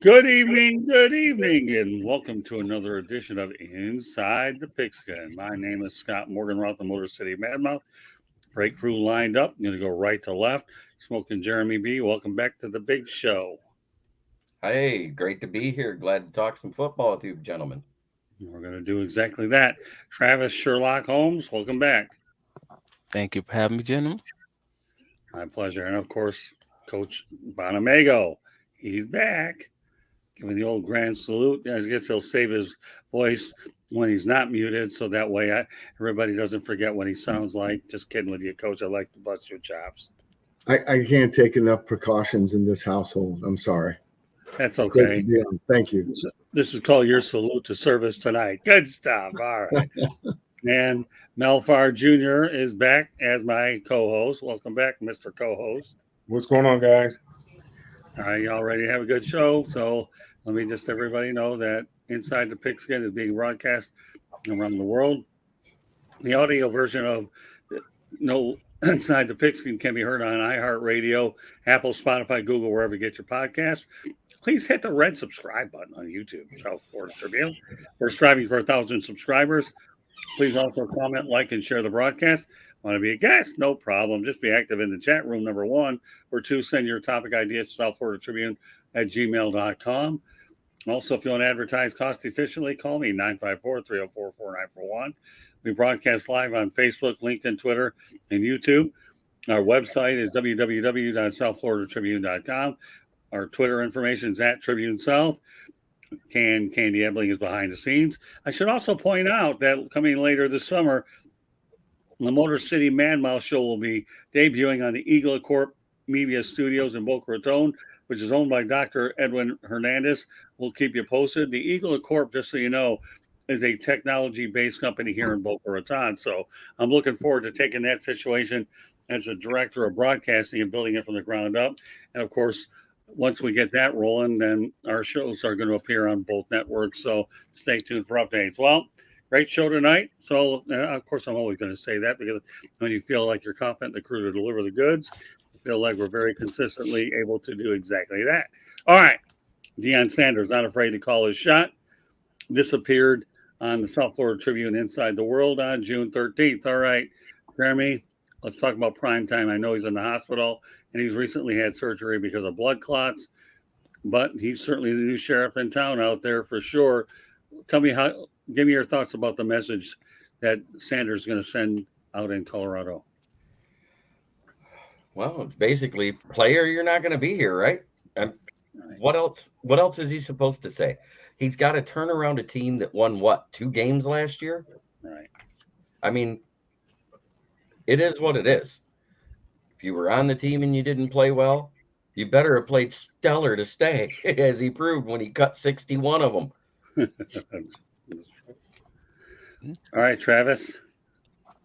good evening, and welcome to another edition of Inside the Pigskin. My name is Scott Morganroth, the Motor City Madmouth. Great crew lined up. I'm going to go right to left. Smoking Jeremy B. Welcome back to the big show. Hey, great to be here. Glad to talk some football with you, gentlemen. We're going to do exactly that. Travis Sherlock Holmes, welcome back. Thank you for having me, gentlemen. My pleasure. And of course, Coach Bonamago. He's back. Giving the old grand salute. I guess he'll save his voice when he's not muted, so that way everybody doesn't forget what he sounds like. Just kidding with you, Coach. I like to bust your chops. I can't take enough precautions in this household. I'm sorry. That's okay. Thank you. This is called your salute to service tonight. Good stuff. All right. And Melfar Jr. is back as my co-host. Welcome back, Mr. Co-host. What's going on, guys? All right, y'all ready to have a good show? So let me just everybody know that Inside the Pigskin is being broadcast around the world. The audio version of Inside the Pigskin can be heard on iHeartRadio, Apple, Spotify, Google, wherever you get your podcasts. Please hit the red subscribe button on YouTube, South Florida Tribune. We're striving for 1,000 subscribers. Please also comment, like, and share the broadcast. Want to be a guest? No problem. Just be active in the chat room, number one. Or two, send your topic ideas to South Florida Tribune at gmail.com. Also, if you want to advertise cost efficiently, call me 954-304-4941. We broadcast live on Facebook, LinkedIn, Twitter, and YouTube. Our website is www.southfloridatribune.com. Our Twitter information is at Tribune South. Candy Ebling is behind the scenes. I should also point out that coming later this summer, the Motor City Madmouth show will be debuting on the Eagle Corp Media Studios in Boca Raton, which is owned by Dr. Edwin Hernandez. We'll keep you posted. The Eagle Corp, just so you know, is a technology-based company here in Boca Raton. So I'm looking forward to taking that situation as a director of broadcasting and building it from the ground up. And of course, once we get that rolling, then our shows are going to appear on both networks. So stay tuned for updates. Well, great show tonight. So, of course, I'm always going to say that because when you feel like you're confident in the crew to deliver the goods, I feel like we're very consistently able to do exactly that. All right. Deion Sanders, not afraid to call his shot. This appeared on the South Florida Tribune Inside the World on June 13th. All right, Jeremy, let's talk about prime time. I know he's in the hospital and he's recently had surgery because of blood clots, but he's certainly the new sheriff in town out there for sure. Give me your thoughts about the message that Sanders is going to send out in Colorado. Well, it's basically player, you're not going to be here, right? Right. What else is he supposed to say? He's got to turn around a team that won, 2 games last year? Right. I mean, it is what it is. If you were on the team and you didn't play well, you better have played stellar to stay, as he proved when he cut 61 of them. All right, Travis.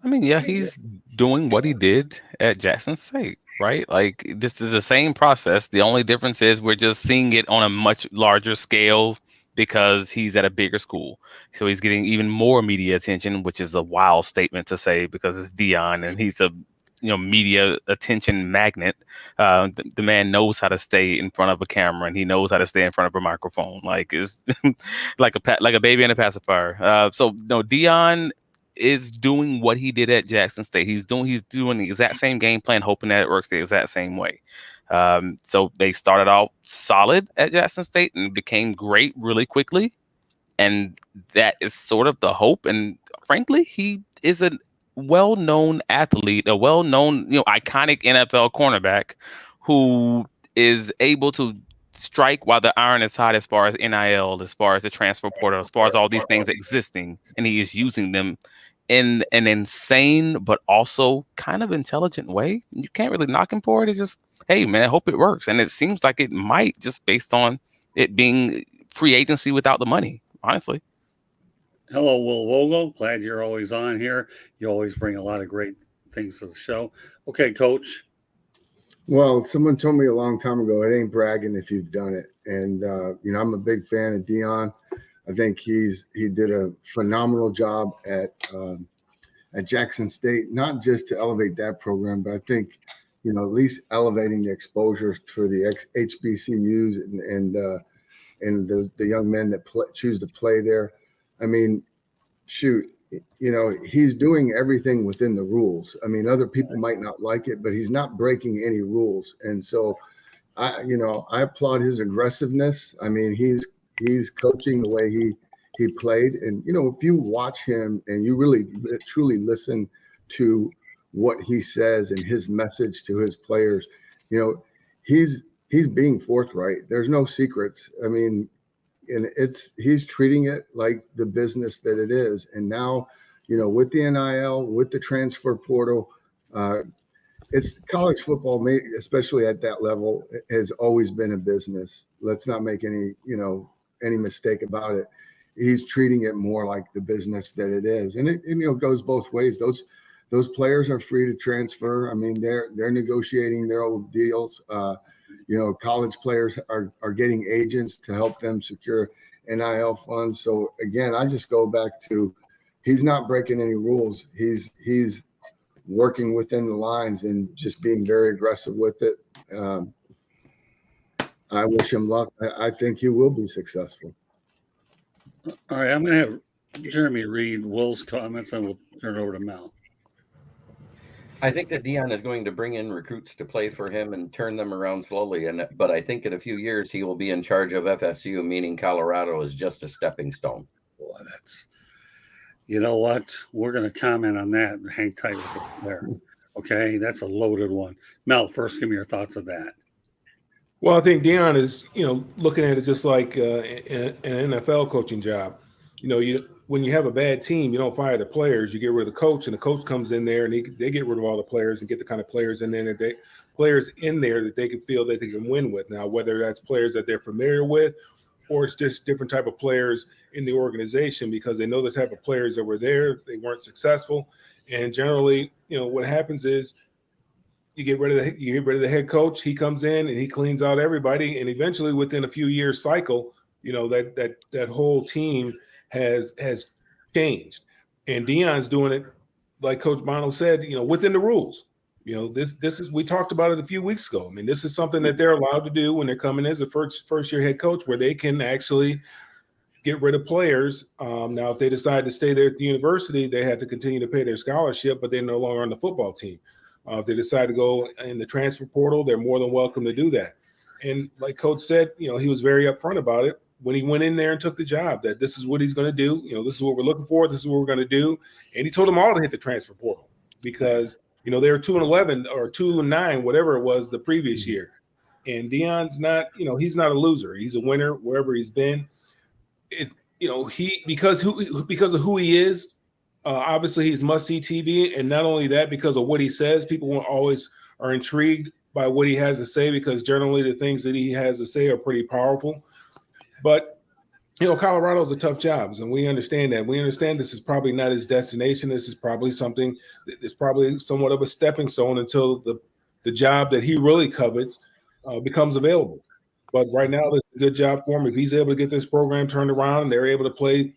I mean, yeah, he's doing what he did at Jackson State, right? Like, this is the same process. The only difference is we're just seeing it on a much larger scale because he's at a bigger school. So he's getting even more media attention, which is a wild statement to say because it's Deion and he's a media attention magnet. The man knows how to stay in front of a camera and he knows how to stay in front of a microphone. Like, it's like a baby in a pacifier. So Deion is doing what he did at Jackson State. He's doing the exact same game plan, hoping that it works the exact same way. So they started out solid at Jackson State and became great really quickly. And that is sort of the hope. And frankly, he is a well-known athlete, a well-known, iconic NFL cornerback who is able to strike while the iron is hot as far as NIL, as far as the transfer portal, as far as all these things existing. And he is using them in an insane but also kind of intelligent way. You can't really knock him for it. It's just, hey, man, I hope it works. And it seems like it might, just based on it being free agency without the money, honestly. Hello, Will Vogel. Glad you're always on here. You always bring a lot of great things to the show. Okay, Coach. Well, someone told me a long time ago, it ain't bragging if you've done it. And, I'm a big fan of Deion. I think he did a phenomenal job at Jackson State, not just to elevate that program, but I think, at least elevating the exposure for the HBCUs and the young men that choose to play there. I mean, shoot, he's doing everything within the rules. I mean, other people might not like it, but he's not breaking any rules. And so I applaud his aggressiveness. I mean, he's coaching the way he played. And, if you watch him and you really truly listen to what he says and his message to his players, he's being forthright. There's no secrets. I mean, and he's treating it like the business that it is. And now, with the NIL, with the transfer portal, it's college football, especially at that level, has always been a business. Let's not make any mistake about it. He's treating it more like the business that it is. And it goes both ways. Those players are free to transfer. I mean, they're negotiating their own deals. College players are getting agents to help them secure NIL funds. So again, I just go back to, he's not breaking any rules. He's working within the lines and just being very aggressive with it. I wish him luck. I think he will be successful. All right, I'm going to have Jeremy read Will's comments, and we'll turn it over to Mel. I think that Deion is going to bring in recruits to play for him and turn them around slowly. But I think in a few years he will be in charge of FSU, meaning Colorado is just a stepping stone. Boy, you know what? We're going to comment on that and hang tight with it there. Okay, that's a loaded one. Mel, first, give me your thoughts of that. Well, I think Deion is, looking at it just like an NFL coaching job. When you have a bad team, you don't fire the players. You get rid of the coach, and the coach comes in there, and they get rid of all the players and get the kind of players in there that they can feel that they can win with. Now, whether that's players that they're familiar with, or it's just different type of players in the organization because they know the type of players that were there, they weren't successful, and generally, what happens is you get rid of the head coach. He comes in and he cleans out everybody, and eventually, within a few years cycle, that whole team has changed. And Deion's doing it, like Coach Bono said, within the rules. This is, we talked about it a few weeks ago. I mean, this is something that they're allowed to do when they're coming in as a first year head coach, where they can actually get rid of players. Now, if they decide to stay there at the university, they have to continue to pay their scholarship, but they're no longer on the football team. If they decide to go in the transfer portal, they're more than welcome to do that. And like Coach said, he was very upfront about it when he went in there and took the job, that this is what he's going to do. This is what we're looking for. This is what we're going to do. And he told them all to hit the transfer portal because, they were 2-11 or 2-9, whatever it was the previous year. And Deion's not, he's not a loser. He's a winner wherever he's been. Because of who he is, obviously he's must-see TV. And not only that, because of what he says, people always are intrigued by what he has to say because generally the things that he has to say are pretty powerful. But, Colorado is a tough job, and we understand that. We understand this is probably not his destination. This is probably something that is probably somewhat of a stepping stone until the job that he really covets becomes available. But right now, it's a good job for him. If he's able to get this program turned around and they're able to play,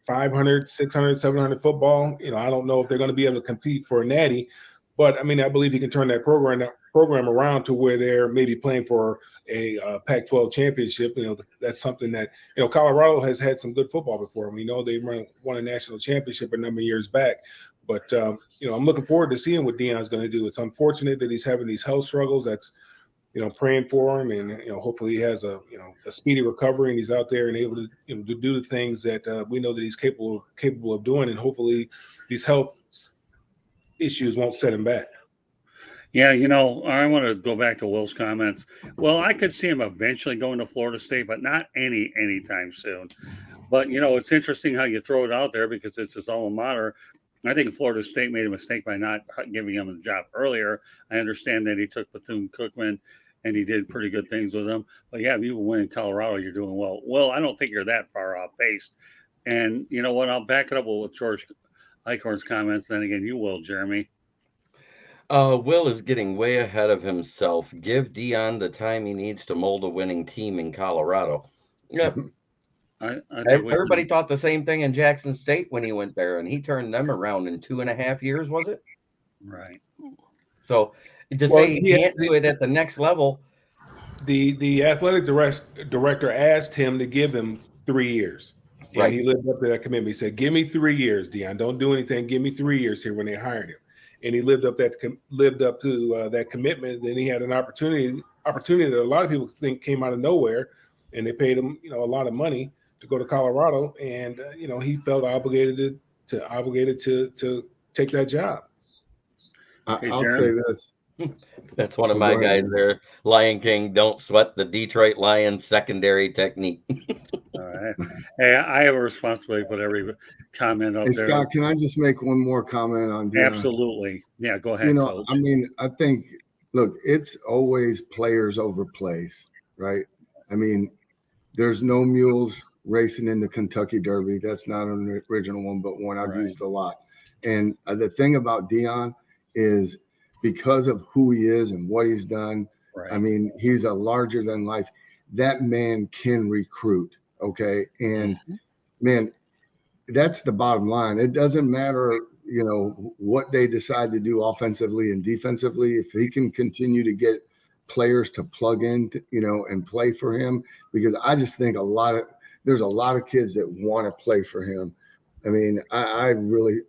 500, 600, 700 football, I don't know if they're going to be able to compete for a natty. But, I believe he can turn that program around to where they're maybe playing for a Pac-12 championship. That's something that, Colorado has had some good football before. We know they won a national championship a number of years back. But, I'm looking forward to seeing what Deion's going to do. It's unfortunate that he's having these health struggles. That's, praying for him. And, hopefully he has a speedy recovery and he's out there and able to, to do the things that we know that he's capable of doing. And hopefully these health issues won't set him back. Yeah, I want to go back to Will's comments. Well, I could see him eventually going to Florida State, but not anytime soon. But, it's interesting how you throw it out there because it's his alma mater. I think Florida State made a mistake by not giving him the job earlier. I understand that he took Bethune-Cookman and he did pretty good things with him. But, yeah, if you win in Colorado, you're doing well. Well, I don't think you're that far off base. And you know what? I'll back it up with George Eichhorn's comments. Then again, you will, Jeremy. Will is getting way ahead of himself. Give Deion the time he needs to mold a winning team in Colorado. Yep. Everybody thought the same thing in Jackson State when he went there, and he turned them around in 2.5 years, was it? Right. So to say he can't do it at the next level, the athletic director asked him to give him 3 years, and Right. he lived up to that commitment. He said, "Give me 3 years, Deion. Don't do anything. Give me 3 years here." When they hired him, and he lived up to that commitment. Then he had an opportunity that a lot of people think came out of nowhere, and they paid him a lot of money to go to Colorado, and he felt obligated to take that job. Okay, I'll Jaron? say this. That's one of Oh, my go ahead, guys man. there. Lion King, don't sweat the Detroit Lions secondary technique. All right. Hey, I have a responsibility to put every comment up Hey, there. Scott, can I just make one more comment on Deion? Absolutely. Yeah, go ahead, Coach. I mean, I think, look, it's always players over plays, right? I mean, there's no mules racing in the Kentucky Derby. That's not an original one, but one I've Right. used a lot. And the thing about Deion is because of who he is and what he's done, Right. I mean, he's a larger than life. That man can recruit, okay? And man, that's the bottom line. It doesn't matter, what they decide to do offensively and defensively. If he can continue to get players to plug in, and play for him, because I just think there's a lot of kids that want to play for him. I mean, I really,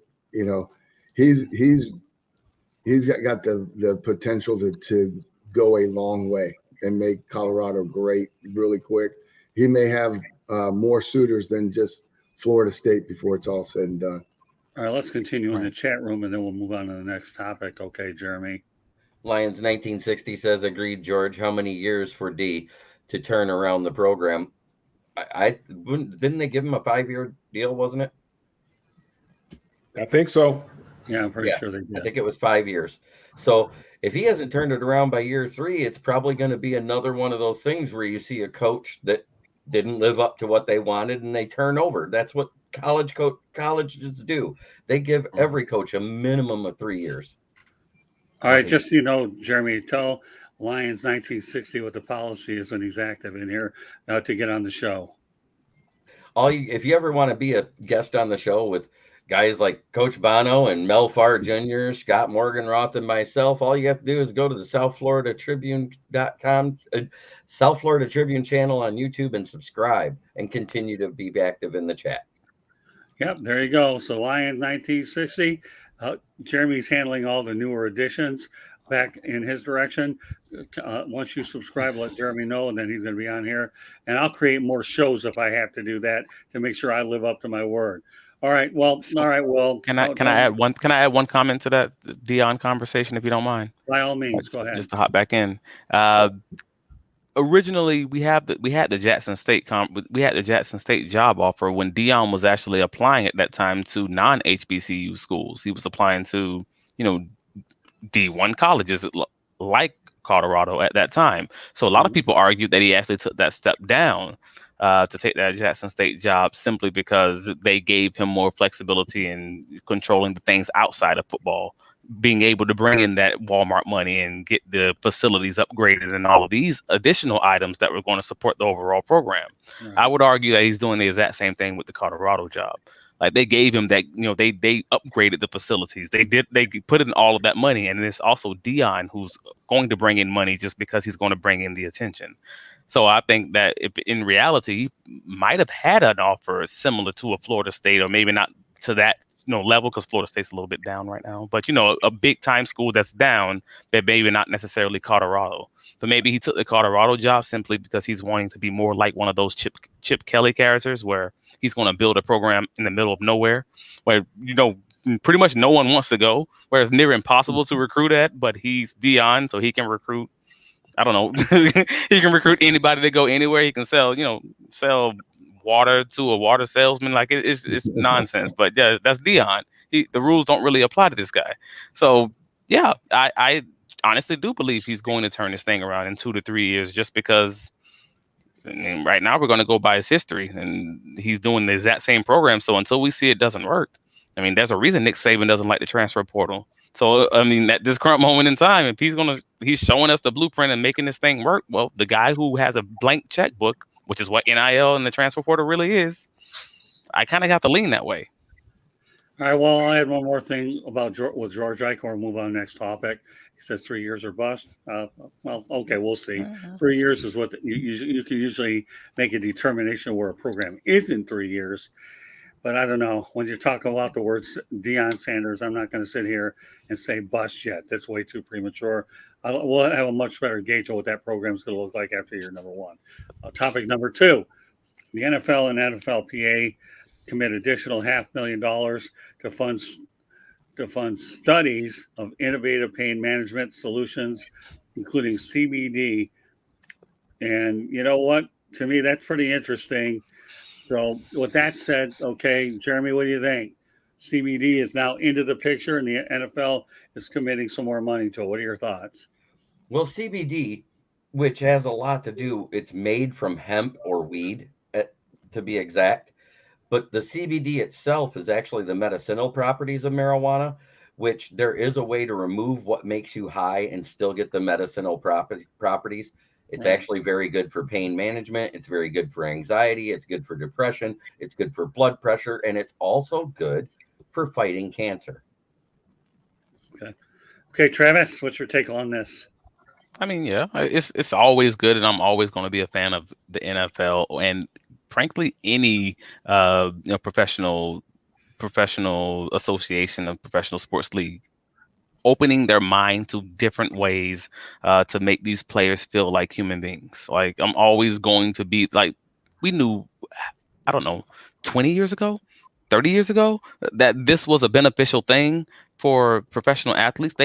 he's got the potential to go a long way and make Colorado great really quick. He may have more suitors than just Florida State before it's all said and done. All right, let's continue in the chat room and then we'll move on to the next topic. Okay, Jeremy. Lions 1960 says, agreed, George. How many years for D to turn around the program? Didn't they give him a 5-year deal, wasn't it? I think so. Yeah, I'm pretty sure they did. I think it was 5 years. So if he hasn't turned it around by year 3, it's probably going to be another one of those things where you see a coach that didn't live up to what they wanted and they turn over. That's what colleges do. They give every coach a minimum of 3 years. All right, just so you know, Jeremy, tell Lions 1960 what the policy is when he's active in here to get on the show. If you ever want to be a guest on the show with guys like Coach Bono and Mel Farr Jr., Scott Morganroth, and myself, all you have to do is go to the SouthFloridaTribune.com, South Florida Tribune channel on YouTube and subscribe and continue to be active in the chat. Yep, there you go. So Lions 1960. Jeremy's handling all the newer additions back in his direction. Once you subscribe, let Jeremy know, and then he's going to be on here. And I'll create more shows if I have to do that to make sure I live up to my word. All right. Well, Can I add one comment to that Deion conversation, if you don't mind? By all means, go ahead. Just to hop back in. Originally, we had the Jackson State job offer when Deion was actually applying at that time to non-HBCU schools. He was applying to D1 colleges like Colorado at that time. So a lot of people argued that he actually took that step down to take that Jackson State job simply because they gave him more flexibility in controlling the things outside of football, being able to bring in that Walmart money and get the facilities upgraded and all of these additional items that were going to support the overall program. Right. I would argue that he's doing the exact same thing with the Colorado job. Like they gave him that, they upgraded the facilities. They put in all of that money. And it's also Deion who's going to bring in money just because he's going to bring in the attention. So I think that if in reality, he might have had an offer similar to a Florida State, or maybe not to that level, because Florida State's a little bit down right now. But, a big time school that's down, but maybe not necessarily Colorado. But maybe he took the Colorado job simply because he's wanting to be more like one of those Chip Kelly characters where he's going to build a program in the middle of nowhere where, pretty much no one wants to go, where it's near impossible to recruit at, but he's Deion, so he can recruit. I don't know. He can recruit anybody to go anywhere. He can sell water to a water salesman. Like it's nonsense. But yeah, that's Deion. The rules don't really apply to this guy. So yeah, I honestly do believe he's going to turn this thing around in 2 to 3 years, just because right now we're going to go by his history, and he's doing the exact same program. So until we see it doesn't work, there's a reason Nick Saban doesn't like the transfer portal. So, at this current moment in time, if he's showing us the blueprint and making this thing work, well, the guy who has a blank checkbook, which is what NIL and the transfer portal really is, I kind of have to lean that way. All right. Well, I had one more thing about with George Eichhorn. Move on to the next topic. He says 3 years or bust. Well, okay, we'll see. 3 years is what you can usually make a determination where a program is in 3 years. But I don't know. When you're talking about the words Deion Sanders, I'm not going to sit here and say bust yet. That's way too premature. We'll have a much better gauge of what that program is going to look like after year number one. Topic number two: the NFL and NFLPA commit additional $500,000 to fund studies of innovative pain management solutions, including CBD. And you know what? To me, that's pretty interesting. So, with that said, okay, Jeremy, what do you think? CBD is now into the picture, and the NFL is committing some more money to it. What are your thoughts? Well, CBD, which has a lot to do, it's made from hemp or weed, to be exact. But the CBD itself is actually the medicinal properties of marijuana, which there is a way to remove what makes you high and still get the medicinal properties. It's Right. actually very good for pain management. It's very good for anxiety. It's good for depression. It's good for blood pressure. And it's also good for fighting cancer. Okay, Travis, what's your take on this? I mean, yeah, it's always good, and I'm always going to be a fan of the NFL and, frankly, any professional association of professional sports league, opening their mind to different ways to make these players feel like human beings. Like, I'm always going to be like, we knew, I don't know, 20 years ago, 30 years ago, that this was a beneficial thing for professional athletes.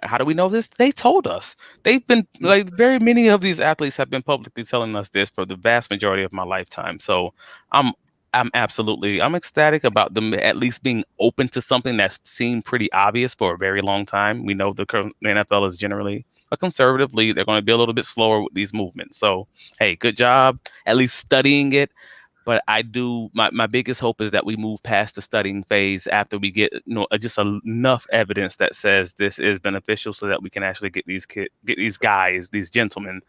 How do we know this? They told us. They've been like, very many of these athletes have been publicly telling us this for the vast majority of my lifetime. So I'm ecstatic about them at least being open to something that's seemed pretty obvious for a very long time. We know the NFL is generally a conservative league. They're going to be a little bit slower with these movements. So, hey, good job at least studying it. But my biggest hope is that we move past the studying phase after we get just enough evidence that says this is beneficial, so that we can actually get these guys, these gentlemen,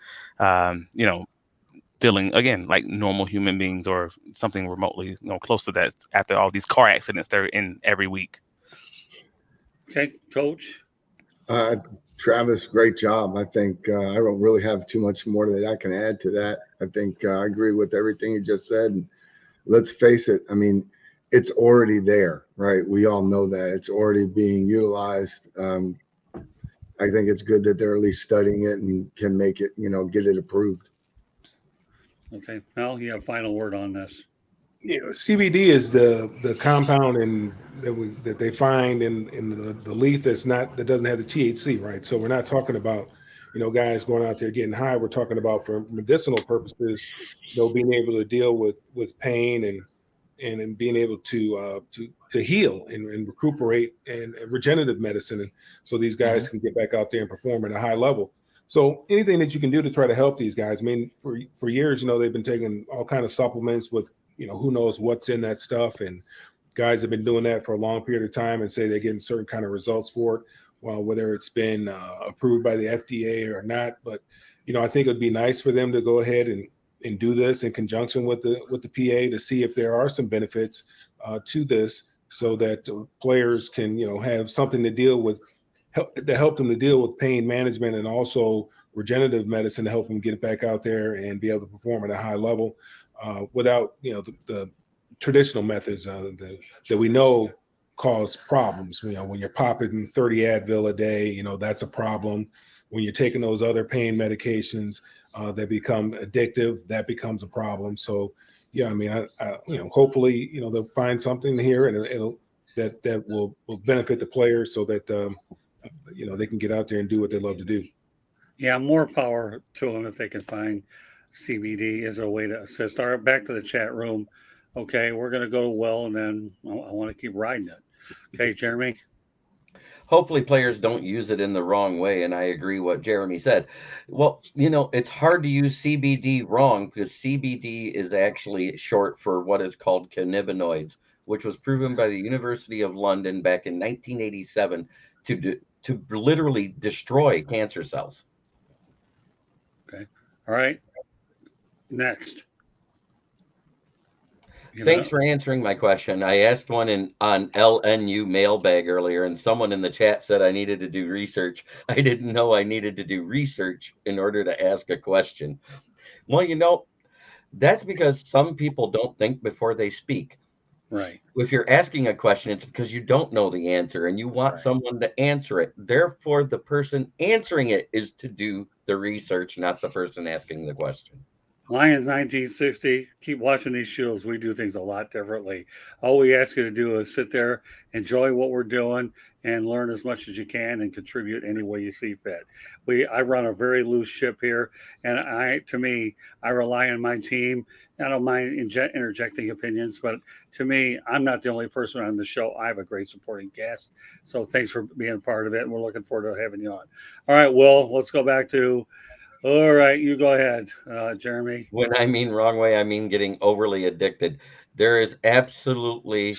feeling again like normal human beings, or something remotely close to that, after all these car accidents they're in every week. Okay, Coach. Travis, great job. I think I don't really have too much more that I can add to that. I think I agree with everything you just said. And let's face it, I mean, it's already there, right? We all know that it's already being utilized. I think it's good that they're at least studying it and can make it, get it approved. Okay, Mel, you have final word on this. CBD is the compound that they find in the leaf that doesn't have the THC, right? So we're not talking about guys going out there getting high. We're talking about, for medicinal purposes, being able to deal with pain and being able to heal and recuperate, and regenerative medicine, and so these guys can get back out there and perform at a high level. So anything that you can do to try to help these guys. I mean, for years, they've been taking all kind of supplements with who knows what's in that stuff, and guys have been doing that for a long period of time and say they're getting certain kind of results for it. Well, whether it's been approved by the FDA or not, but I think it'd be nice for them to go ahead and do this in conjunction with the PA to see if there are some benefits to this, so that players can have something to deal with, help them to deal with pain management, and also regenerative medicine to help them get back out there and be able to perform at a high level without the traditional methods that we know cause problems. When you're popping 30 Advil a day, that's a problem. When you're taking those other pain medications that become addictive, that becomes a problem. So yeah, I mean, hopefully they'll find something here, and that will benefit the players, so that they can get out there and do what they love to do. Yeah, more power to them if they can find CBD as a way to assist. All right, back to the chat room. Okay, we're going to go to Will, and then I want to keep riding it. Okay, Jeremy? Hopefully players don't use it in the wrong way, and I agree what Jeremy said. Well, it's hard to use CBD wrong, because CBD is actually short for what is called cannabinoids, which was proven by the University of London back in 1987 to literally destroy cancer cells. Okay. All right. Next. Thanks for answering my question. I asked one on LNU mailbag earlier, and someone in the chat said I needed to do research. I didn't know I needed to do research in order to ask a question. Well, that's because some people don't think before they speak. Right. If you're asking a question, it's because you don't know the answer and you want someone to answer it. Therefore, the person answering it is to do the research, not the person asking the question. Lions 1960, keep watching these shows. We do things a lot differently. All we ask you to do is sit there, enjoy what we're doing, and learn as much as you can and contribute any way you see fit. I run a very loose ship here, and I rely on my team. I don't mind interjecting opinions, but to me, I'm not the only person on the show. I have a great supporting cast. So thanks for being a part of it, and we're looking forward to having you on. All right, Will, let's go back to all right, you go ahead, Jeremy. When I mean wrong way, I mean getting overly addicted. There is absolutely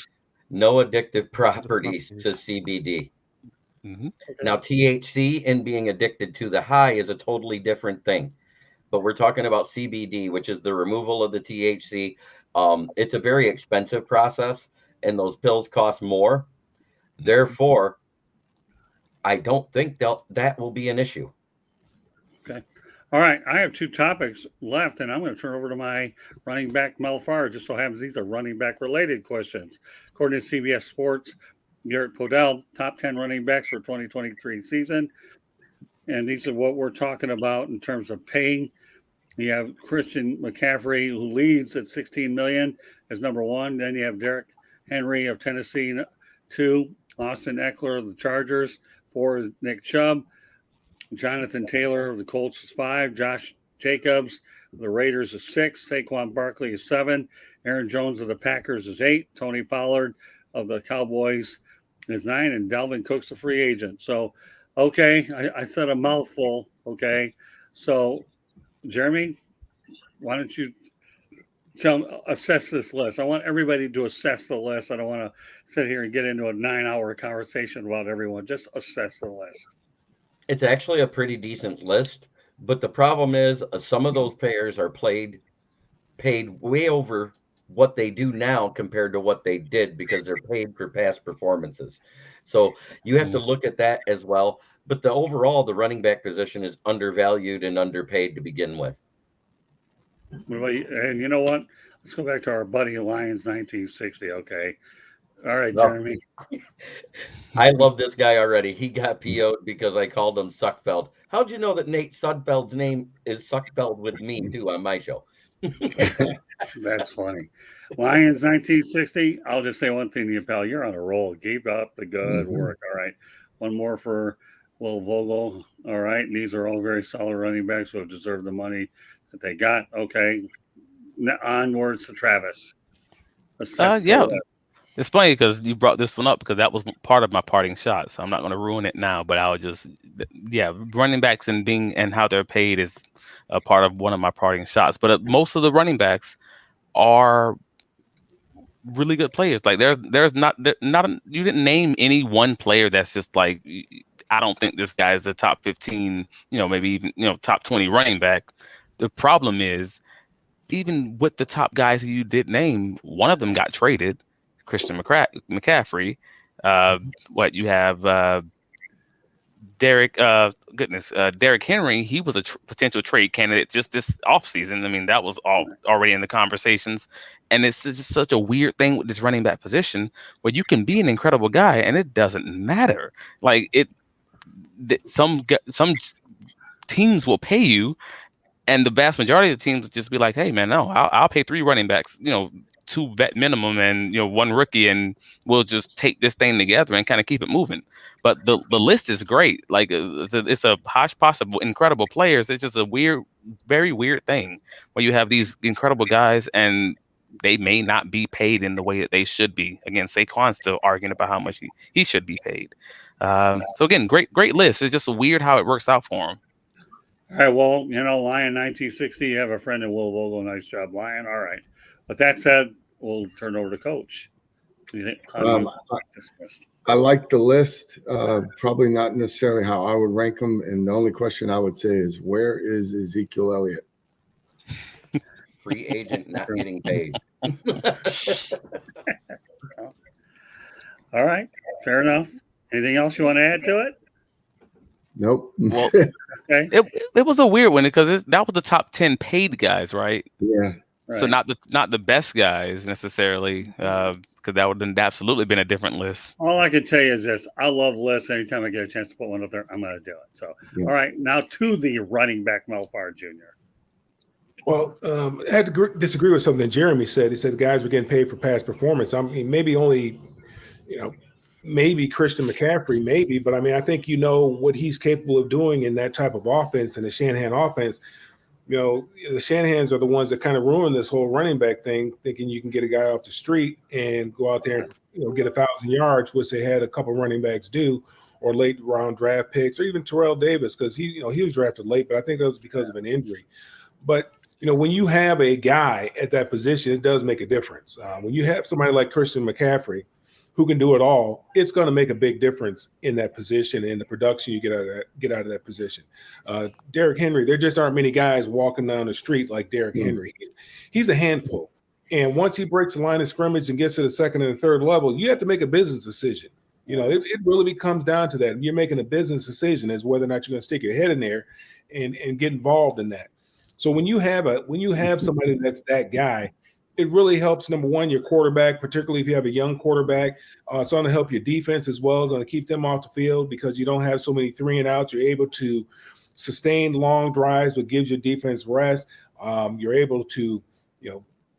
no addictive properties to CBD. Mm-hmm. Now, THC and being addicted to the high is a totally different thing. But we're talking about CBD, which is the removal of the THC. It's a very expensive process, and those pills cost more. Therefore, I don't think that will be an issue. Okay. All right. I have two topics left, and I'm going to turn over to my running back, Mel Farr. Just so happens these are running back related questions. According to CBS Sports, Garrett Podell, top 10 running backs for 2023 season. And these are what we're talking about in terms of paying. You have Christian McCaffrey, who leads at 16 million as number one. Then you have Derrick Henry of Tennessee, 2. Austin Eckler of the Chargers, 4 is Nick Chubb. Jonathan Taylor of the Colts is 5. Josh Jacobs of the Raiders is 6. Saquon Barkley is 7. Aaron Jones of the Packers is 8. Tony Pollard of the Cowboys is 9. And Dalvin Cook's a free agent. So, okay, I said a mouthful. Okay. So, Jeremy, why don't you assess this list? I want everybody to assess the list. I don't want to sit here and get into a 9-hour conversation about everyone. Just assess the list. It's actually a pretty decent list, but the problem is some of those players are paid way over what they do now compared to what they did because they're paid for past performances. So you have to look at that as well. But the running back position is undervalued and underpaid to begin with. And you know what? Let's go back to our buddy Lions 1960. Okay. All right, Jeremy. I love this guy already. He got PO'd because I called him Suckfeld. How'd you know that Nate Sudfeld's name is Suckfeld with me too on my show? That's funny. Lions 1960. I'll just say one thing to you, pal. You're on a roll. Keep up the good work. All right. One more for Will Vogel. All right. And these are all very solid running backs who have deserved the money that they got. Okay. Onwards to Travis. Yeah. It's funny because you brought this one up because that was part of my parting shot. So I'm not going to ruin it now, but I would just, running backs and how they're paid is a part of one of my parting shots. But most of the running backs are really good players. Like there's not you didn't name any one player that's just like, I don't think this guy is a top 15, maybe even, top 20 running back. The problem is even with the top guys who you did name, one of them got traded. Christian McCaffrey. You have Derrick Henry. He was a potential trade candidate just this offseason. I mean, that was already in the conversations. And it's just such a weird thing with this running back position where you can be an incredible guy and it doesn't matter. Like some teams will pay you, and the vast majority of the teams will just be like, "Hey, man, no, I'll pay 3 running backs, 2 vet minimum and 1 rookie, and we'll just take this thing together and kind of keep it moving." But the list is great. Like it's a hodgepodge of incredible players. It's just a very weird thing where you have these incredible guys and they may not be paid in the way that they should be. Again, Saquon's still arguing about how much he should be paid. So again, great list. It's just weird how it works out for him. All right. Well, Lion 1960, you have a friend in Will Vogel. Nice job, Lion. All right. With that said, we'll turn over to Coach. I like the list. Probably not necessarily how I would rank them. And the only question I would say is, where is Ezekiel Elliott? free agent not getting paid. All right, fair enough. Anything else you want to add to it? Nope. Well, Okay, it was a weird one because that was the top 10 paid guys, right? Yeah. right. So not the best guys necessarily, because that would have absolutely been a different list. All I can tell you is this: I love lists. Anytime I get a chance to put one up there, I'm going to do it. So, Yeah. all right, now to the running back, Mel Farr Jr. Well, I had to disagree with something Jeremy said. He said the guys were getting paid for past performance. I mean, maybe only, maybe Christian McCaffrey, maybe, but I mean, I think what he's capable of doing in that type of offense and the Shanahan offense. The Shanahans are the ones that kind of ruin this whole running back thing, thinking you can get a guy off the street and go out there and get 1,000 yards, which they had a couple running backs do, or late round draft picks, or even Terrell Davis, because he was drafted late, but I think that was because of an injury. But when you have a guy at that position, it does make a difference. When you have somebody like Christian McCaffrey who can do it all, it's going to make a big difference in that position and the production you get out of that position. Derrick Henry, there just aren't many guys walking down the street like Derrick Henry. He's a handful. And once he breaks the line of scrimmage and gets to the second and the third level, you have to make a business decision. It really comes down to that. You're making a business decision as whether or not you're going to stick your head in there and get involved in that. So when you have somebody that's that guy, it really helps, number one, your quarterback, particularly if you have a young quarterback. It's going to help your defense as well, going to keep them off the field because you don't have so many 3-and-outs. You're able to sustain long drives, which gives your defense rest. You're able to,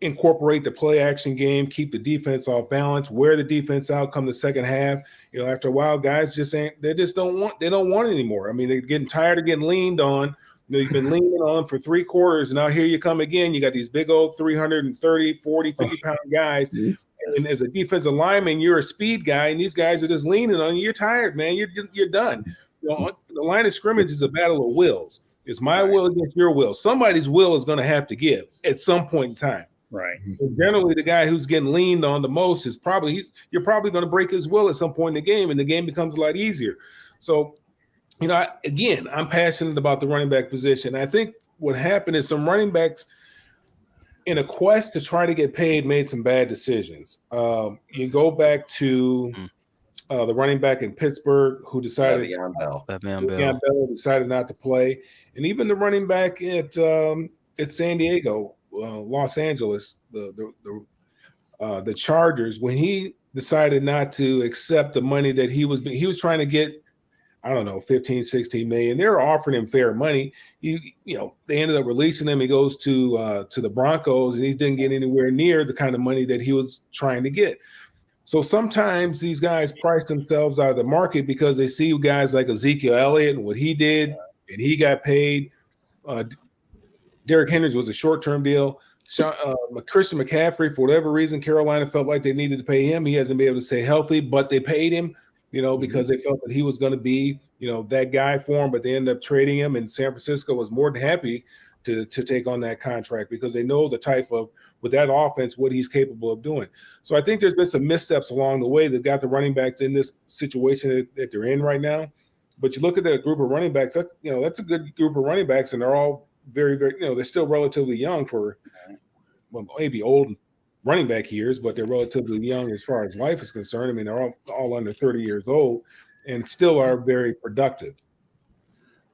incorporate the play action game, keep the defense off balance, wear the defense out come the second half. After a while, guys they don't want it anymore. I mean, they're getting tired of getting leaned on. You've been leaning on for 3 quarters, and now here you come again. You got these big old 330, 40, 50-pound guys. And as a defensive lineman, you're a speed guy, and these guys are just leaning on you. You're tired, man. You're done. The line of scrimmage is a battle of wills. It's my will against your will. Somebody's will is going to have to give at some point in time. Right. And generally, the guy who's getting leaned on the most is you're probably going to break his will at some point in the game, and the game becomes a lot easier. So, again, I'm passionate about the running back position. I think what happened is some running backs, in a quest to try to get paid, made some bad decisions. You go back to the running back in Pittsburgh who decided Le'Veon Bell decided not to play, and even the running back at San Diego, Los Angeles, the Chargers, when he decided not to accept the money that he was trying to get. I don't know, 15, 16 million. They were offering him fair money. They ended up releasing him. He goes to the Broncos, and he didn't get anywhere near the kind of money that he was trying to get. So sometimes these guys price themselves out of the market because they see guys like Ezekiel Elliott and what he did, and he got paid. Derrick Henry was a short-term deal. Christian McCaffrey, for whatever reason, Carolina felt like they needed to pay him. He hasn't been able to stay healthy, but they paid him. Because they felt that he was going to be, that guy for him, but they ended up trading him, and San Francisco was more than happy to take on that contract because they know the type of, with that offense, what he's capable of doing. So I think there's been some missteps along the way that got the running backs in this situation that they're in right now. But you look at that group of running backs, that's a good group of running backs, and they're all very, very, they're still relatively young for, maybe old running back years, but they're relatively young as far as life is concerned. I mean, they're all under 30 years old and still are very productive.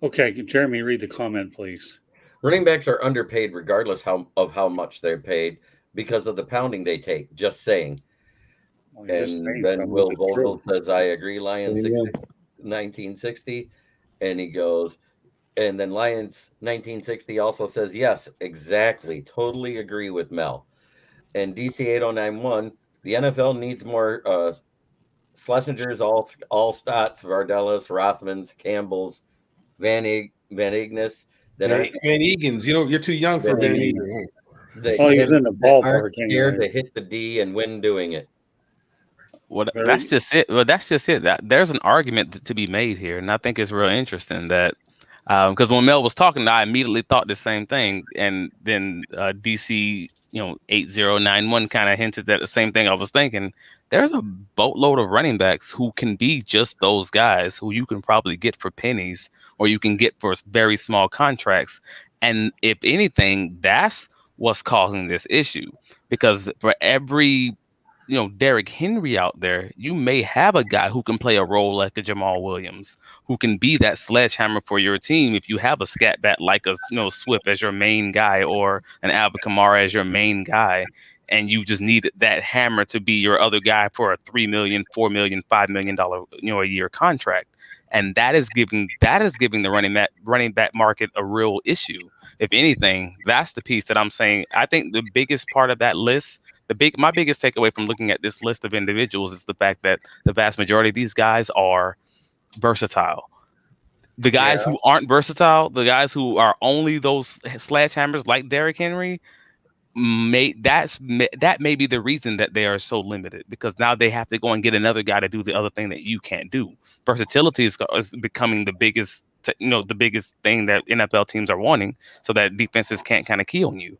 Okay, Jeremy, read the comment, please. Running backs are underpaid regardless of how much they're paid because of the pounding they take. Just saying. Well, And then Will Vogel says, I agree, Lions 1960. And he goes, and then Lions 1960 also says, yes, exactly. Totally agree with Mel. And DC 8091, the NFL needs more Schlesingers, all Stotts, Vardelis, Rothmans, Campbells, Van Ignis. Van Egan's, you're too young for Van Egan. He's in the ballpark. Scared to hit the D and win doing it. Well, that's just it. Well, that's just it. There's an argument to be made here, and I think it's real interesting that because when Mel was talking, I immediately thought the same thing, and then DC 8091 kind of hinted at the same thing I was thinking. There's a boatload of running backs who can be just those guys who you can probably get for pennies or you can get for very small contracts. And if anything, that's what's causing this issue. Because for every Derrick Henry out there, you may have a guy who can play a role like a Jamal Williams, who can be that sledgehammer for your team if you have a scat bat like a Swift as your main guy or an Alvin Kamara as your main guy, and you just need that hammer to be your other guy for a $3 million, $4 million, $5 million a year contract. And that is giving the running back market a real issue. If anything, that's the piece that I'm saying. I think the biggest part of that list, my biggest takeaway from looking at this list of individuals is the fact that the vast majority of these guys are versatile. The guys who aren't versatile, the guys who are only those sledgehammers like Derrick Henry, that may be the reason that they are so limited, because now they have to go and get another guy to do the other thing that you can't do. Versatility is becoming the biggest thing that NFL teams are wanting, so that defenses can't kind of key on you.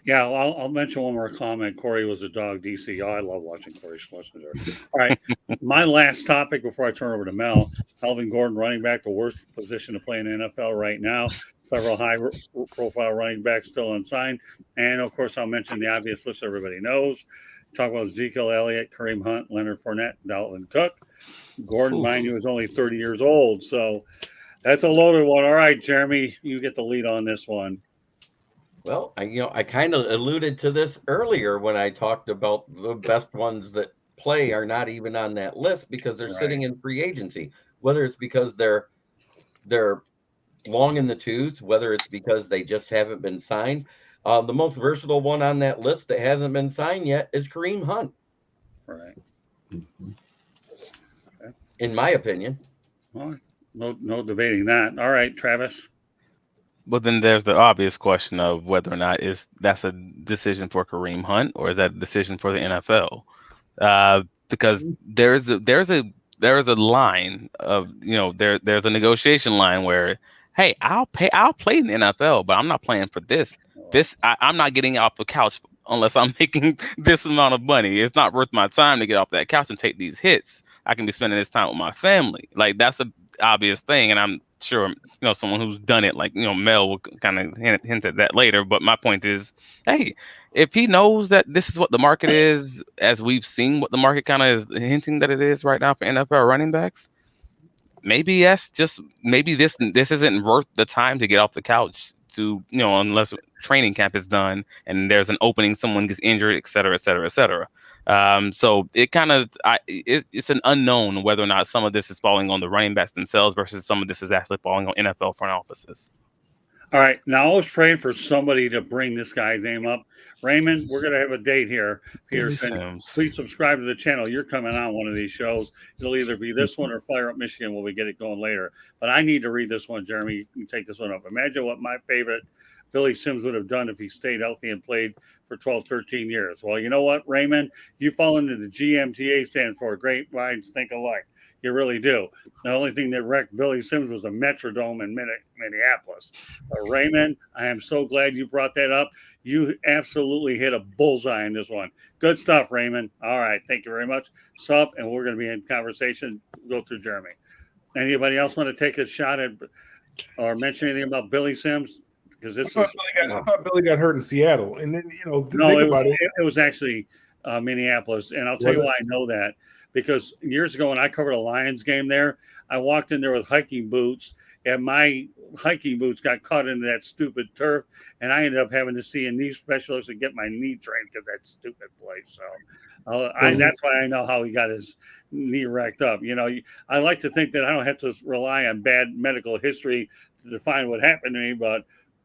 Yeah, well, I'll mention one more comment. Corey was a dog, DC. Oh, I love watching Corey Schlesinger. All right, my last topic before I turn over to Mel. Melvin Gordon, running back, the worst position to play in the NFL right now. Several high-profile running backs still unsigned. And, of course, I'll mention the obvious list everybody knows. Talk about Ezekiel Elliott, Kareem Hunt, Leonard Fournette, Dalvin Cook. Gordon, mind you, is only 30 years old. So that's a loaded one. All right, Jeremy, you get the lead on this one. Well, I kind of alluded to this earlier when I talked about the best ones that play are not even on that list because they're sitting in free agency, whether it's because they're long in the tooth, whether it's because they just haven't been signed. The most versatile one on that list that hasn't been signed yet is Kareem Hunt. Right. Okay. In my opinion. Well, no debating that. All right, Travis. But then there's the obvious question of whether or not that's a decision for Kareem Hunt or is that a decision for the NFL? Because there's a line of there's a negotiation line where, hey, I'll play in the NFL, but I'm not playing for this. I'm not getting off the couch unless I'm making this amount of money. It's not worth my time to get off that couch and take these hits. I can be spending this time with my family. Like, that's an obvious thing, and I'm sure someone who's done it, like Mel will kind of hint at that later. But my point is, hey, if he knows that this is what the market is, as we've seen what the market kind of is hinting that it is right now for NFL running backs, maybe this isn't worth the time to get off the couch to unless training camp is done and there's an opening, someone gets injured, et cetera, et cetera, et cetera. So it kind of it's an unknown whether or not some of this is falling on the running backs themselves versus some of this is actually falling on NFL front offices. All right, now I was praying for somebody to bring this guy's name up. Raymond, we're going to have a date here. Peterson, please subscribe to the channel. You're coming on one of these shows. It'll either be this one or Fire Up Michigan when we get it going later. But I need to read this one, Jeremy. You can take this one up. Imagine what my favorite Billy Sims would have done if he stayed healthy and played for 12, 13 years. Well, you know what, Raymond? You fall into the GMTA stands for Great Minds Think Alike. You really do. The only thing that wrecked Billy Sims was a Metrodome in Minneapolis. Raymond, I am so glad you brought that up. You absolutely hit a bullseye in this one. Good stuff, Raymond. All right. Thank you very much. Sup, and we're going to be in conversation. Go through Jeremy. Anybody else want to take a shot at or mention anything about Billy Sims? Because I thought Billy got hurt in Seattle. And then, it was actually Minneapolis. And I'll tell you why I know that. Because years ago when I covered a Lions game there, I walked in there with hiking boots, and my hiking boots got caught into that stupid turf, and I ended up having to see a knee specialist and get my knee trained because that stupid place. So that's why I know how he got his knee wrecked up. I like to think that I don't have to rely on bad medical history to define what happened to me, but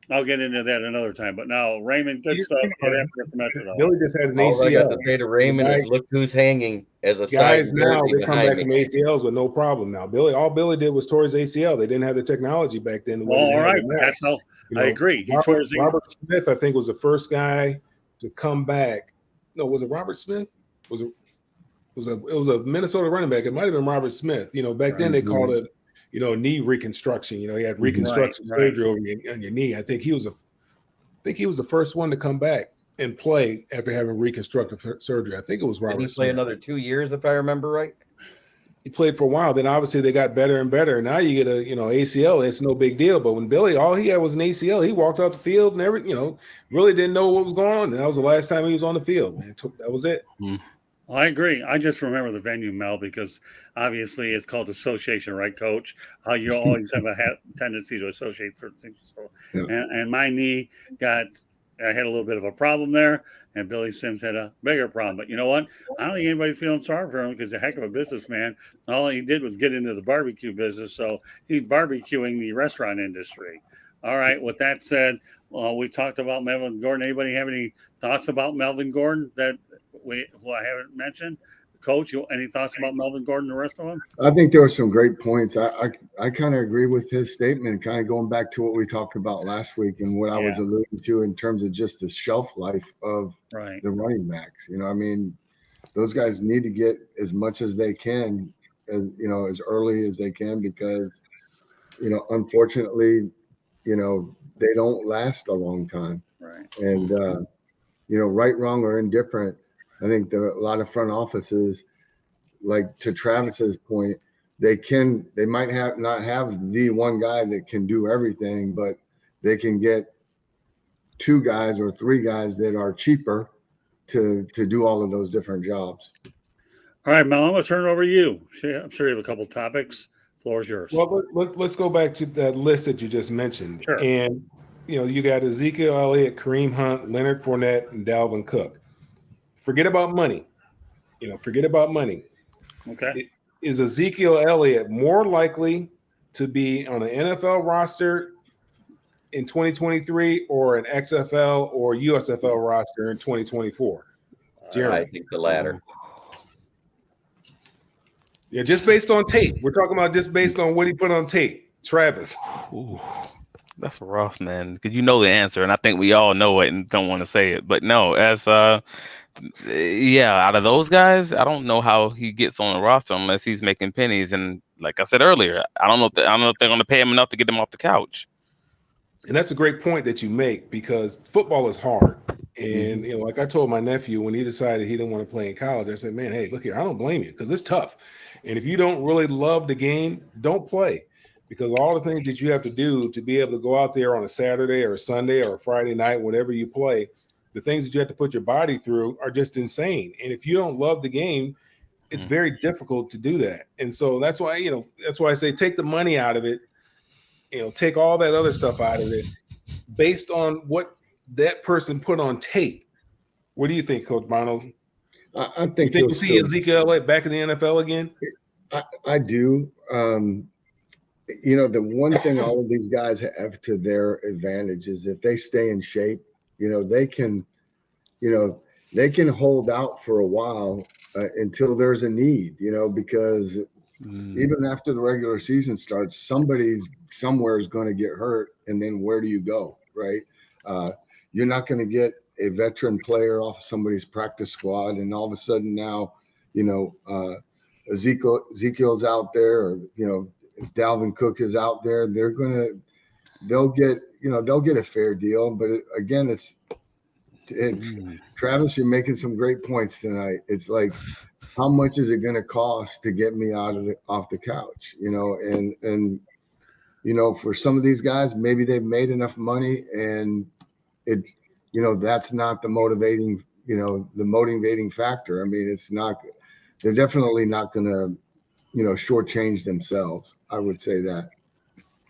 I'll get into that another time. But now, Raymond, good stuff. Billy just had an ACL. All I got to say to Raymond is look who's hanging as a guys now. They come back from ACLs with no problem now. All Billy did was tore his ACL. They didn't have the technology back then. Well, all right. That's how I agree. Robert Smith, I think, was the first guy to come back. No, was it Robert Smith? It was a Minnesota running back. It might have been Robert Smith. Back then they called it knee reconstruction. He had reconstruction surgery on your knee. I think he was the first one to come back and play after having reconstructive surgery. I think it was Robert. Didn't he play another 2 years if I remember right? he played for a while. Then obviously they got better and better. Now you get a ACL. It's no big deal. But when Billy, all he had was an ACL. He walked out the field and really didn't know what was going on. And that was the last time he was on the field. Man, that was it. Well, I agree. I just remember the venue, Mel, because obviously it's called association, right, Coach? How you always have a tendency to associate certain things. So, Yeah. and my knee I had a little bit of a problem there, and Billy Sims had a bigger problem. But you know what? I don't think anybody's feeling sorry for him because he's a heck of a businessman. All he did was get into the barbecue business, so he's barbecuing the restaurant industry. All right. With that said, we talked about Melvin Gordon. Anybody have any thoughts about Melvin Gordon who I haven't mentioned? Coach, any thoughts about Melvin Gordon and the rest of them? I think there were some great points. I kind of agree with his statement, kind of going back to what we talked about last week and what I was alluding to in terms of just the shelf life of the running backs. I mean, those guys need to get as much as they can, as early as they can, because, unfortunately, they don't last a long time. Right. And, right, wrong, or indifferent, I think a lot of front offices, like to Travis's point, they might not have the one guy that can do everything, but they can get 2 guys or 3 guys that are cheaper to do all of those different jobs. All right, Mel, I'm going to turn it over to you. I'm sure you have a couple topics. Floor is yours. Well, let's go back to that list that you just mentioned. Sure. And, you got Ezekiel Elliott, Kareem Hunt, Leonard Fournette, and Dalvin Cook. Forget about money. Forget about money. Okay. Is Ezekiel Elliott more likely to be on an NFL roster in 2023 or an XFL or USFL roster in 2024? I think the latter. Yeah, just based on tape. We're talking about just based on what he put on tape. Travis. Ooh, that's rough, man. Because the answer, and I think we all know it and don't want to say it. But no, out of those guys, I don't know how he gets on the roster unless he's making pennies. And like I said earlier, I don't know if they're going to pay him enough to get him off the couch. And that's a great point that you make, because football is hard. And, like I told my nephew when he decided he didn't want to play in college, I said, man, hey, look here, I don't blame you, because it's tough. And if you don't really love the game, don't play, because all the things that you have to do to be able to go out there on a Saturday or a Sunday or a Friday night, whenever you play, the things that you have to put your body through are just insane. And if you don't love the game, it's very difficult to do that. And so that's why I say take the money out of it, take all that other stuff out of it based on what that person put on tape. What do you think, Coach Bono? I think we'll see Ezekiel Elliott back in the NFL again? I do. The one thing all of these guys have to their advantage is if they stay in shape, they can hold out for a while until there's a need, because even after the regular season starts, somewhere is going to get hurt. And then where do you go? Right. You're not going to get a veteran player off somebody's practice squad. And all of a sudden now, Ezekiel's out there, or, if Dalvin Cook is out there, they'll get a fair deal. But again, Travis, you're making some great points tonight. It's like, how much is it going to cost to get me off the couch? And for some of these guys, maybe they've made enough money, and that's not the motivating factor. I mean, it's not. They're definitely not going to, shortchange themselves. I would say that.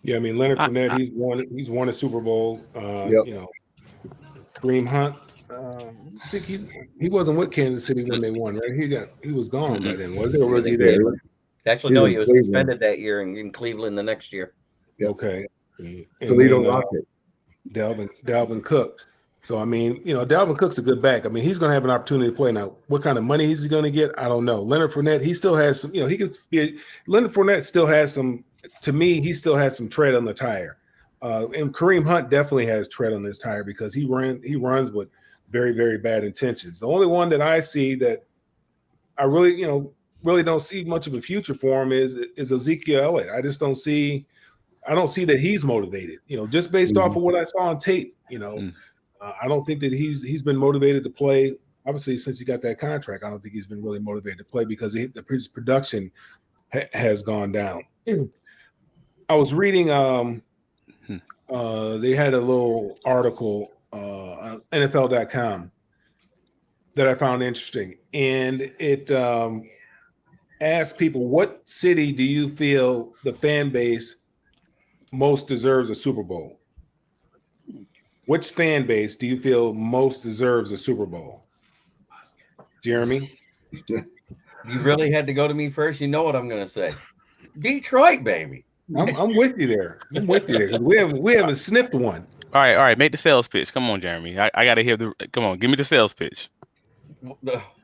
Yeah, I mean, Leonard Fournette, he's won a Super Bowl. Kareem Hunt, I think he wasn't with Kansas City when they won, right? He was gone by then, was he? Or was he there? Actually, no, he was suspended that year in Cleveland the next year. Yep. Okay. Toledo Rocket. Dalvin Cook. So, I mean, Dalvin Cook's a good back. I mean, he's going to have an opportunity to play. Now, what kind of money is he going to get? I don't know. Leonard Fournette, he still has some, Leonard Fournette still has some, to me, he still has some tread on the tire. And Kareem Hunt definitely has tread on his tire, because he runs with very, very bad intentions. The only one that I see that I really don't see much of a future for him is Ezekiel Elliott. I don't see that he's motivated, just based off of what I saw on tape, I don't think that he's been motivated to play. Obviously, since he got that contract, I don't think he's been really motivated to play, because his production has gone down. I was reading. They had a little article on NFL.com that I found interesting, and it asked people, "What city do you feel the fan base most deserves a Super Bowl? Which fan base do you feel most deserves a Super Bowl?" Jeremy? You really had to go to me first. You know what I'm going to say. Detroit, baby. I'm with you there. I'm with you there. We haven't sniffed one. All right. Make the sales pitch. Come on, Jeremy. I got to hear come on, give me the sales pitch.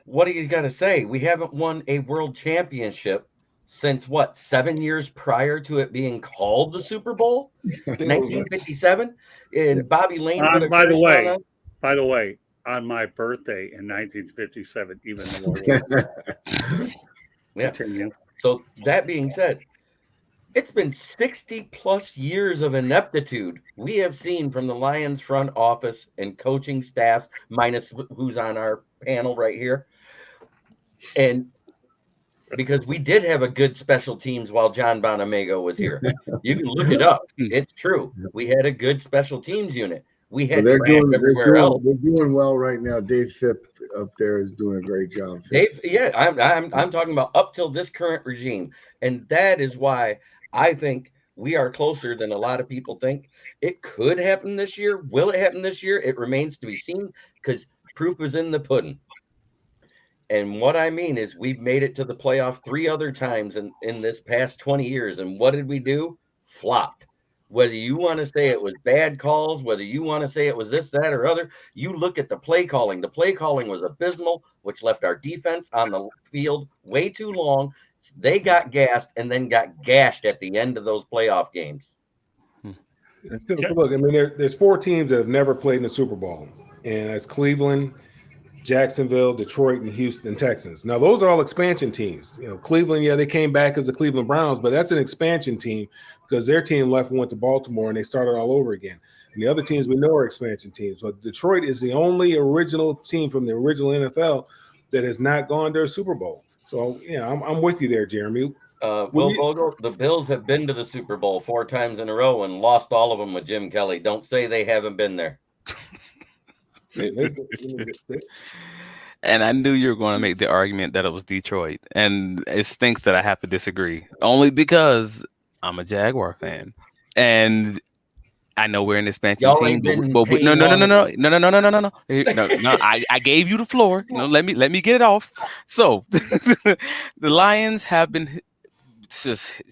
What do you got to say? We haven't won a world championship since what, 7 years prior to it being called the Super Bowl? 1957? And Bobby Lane put a by the curse way, on us. By the way, on my birthday in 1957, even more. Yeah. Continue. So that being said, it's been 60 plus years of ineptitude we have seen from the Lions front office and coaching staffs, minus who's on our panel right here. And because we did have a good special teams while John Bonamego was here. You can look it up. It's true. We had a good special teams unit. We had trash everywhere else. They're doing well right now. Dave Phipp up there is doing a great job. I'm talking about up till this current regime. And that is why I think we are closer than a lot of people think. It could happen this year. Will it happen this year? It remains to be seen because proof is in the pudding. And what I mean is we've made it to the playoff 3 other times in this past 20 years. And what did we do? Flopped. Whether you want to say it was bad calls, whether you want to say it was this, that, or other, you look at the play calling. The play calling was abysmal, which left our defense on the field way too long. They got gassed and then got gashed at the end of those playoff games. Look, I mean, there's 4 teams that have never played in the Super Bowl, and that's Cleveland, Jacksonville, Detroit, and Houston Texans. Now, those are all expansion teams. You know, Cleveland, they came back as the Cleveland Browns, but that's an expansion team because their team left and went to Baltimore, and they started all over again. And the other teams we know are expansion teams. But Detroit is the only original team from the original NFL that has not gone to a Super Bowl. So, yeah, I'm with you there, Jeremy. Vogel, the Bills have been to the Super Bowl 4 times in a row and lost all of them with Jim Kelly. Don't say they haven't been there. And I knew you were going to make the argument that it was Detroit. And it stinks that I have to disagree. Only because I'm a Jaguar fan. And I know we're an expansion team. But no. I gave you the floor. Let me get it off. So the Lions have been just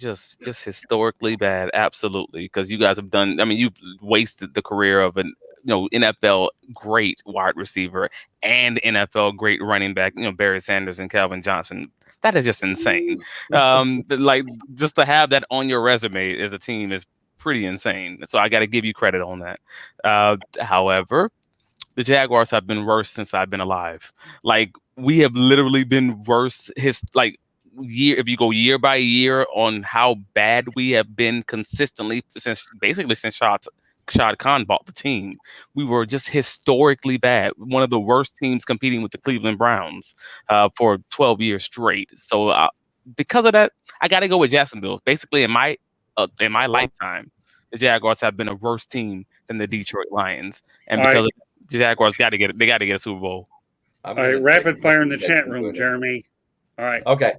historically bad. Absolutely. Because you guys have done, you've wasted the career of an NFL great wide receiver and NFL great running back, Barry Sanders and Calvin Johnson. That is just insane. Like just to have that on your resume as a team is pretty insane. So I got to give you credit on that. However, the Jaguars have been worse since I've been alive. Like we have literally been worse. If you go year by year on how bad we have been consistently since Shad Khan bought the team, we were just historically bad. One of the worst teams competing with the Cleveland Browns for 12 years straight. So because of that, I got to go with Jacksonville. Basically, in my lifetime, the Jaguars have been a worse team than the Detroit Lions, and because of the Jaguars got to get a Super Bowl. All right, rapid fire in the chat room, Jeremy. All right. Okay.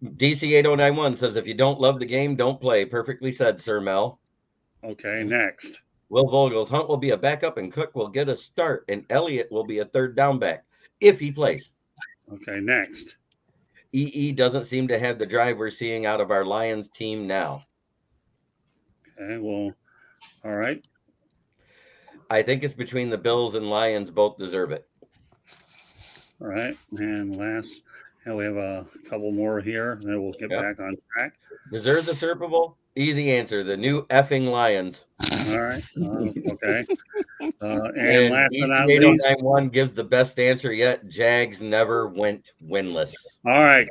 DC8091 says, if you don't love the game, don't play. Perfectly said, Sir Mel. Okay, next. Will Vogel's Hunt will be a backup and Cook will get a start, and Elliott will be a third down back if he plays. Okay, next. EE doesn't seem to have the drive we're seeing out of our Lions team now. Okay, well, all right. I think it's between the Bills and Lions. Both deserve it. All right, and last, we have a couple more here, and then we'll get back on track. Deserve the Super Bowl? Easy answer. The new effing Lions. All right. Okay. And last but not least, 8091 gives the best answer yet. Jags never went winless. All right,